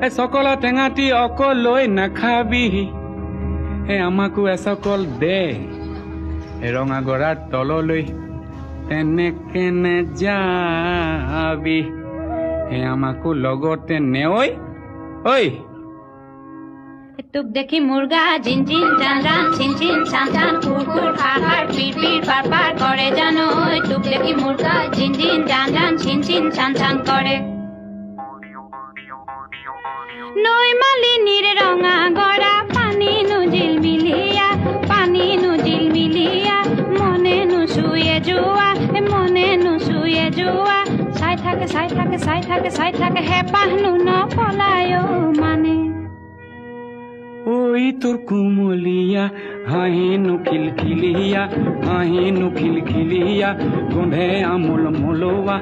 এ সকল টেঙাটি অকলৈ নাখাবি হে আমাকো এসকল দে ৰঙা গৰাৰ তললৈ তেনেকে নেযাবি হে আমাকো লগতে নেঐ ঐ তোক দেখি মুৰ্গা জিন জিন জান জান চিন চিন চান চান কুৰ কুৰ খাৰ খাৰ পিৰ পিৰ পাৰ পাৰ কৰে জানো তোক দেখি মুৰ্গা জিন জিন জান জান চিন চিন চান চান কৰে নৈ মালিনীৰ ৰঙা গৰা পানী নুজিল মিলিয়া মনে নুচুয়ে যোৱা চাই থাকে হেঁপাহনো নপলায় মানে ঐ তোৰ কুমলীয়া হাঁহিনো খিলখিলিয়া গোন্ধে আমোল মলোৱা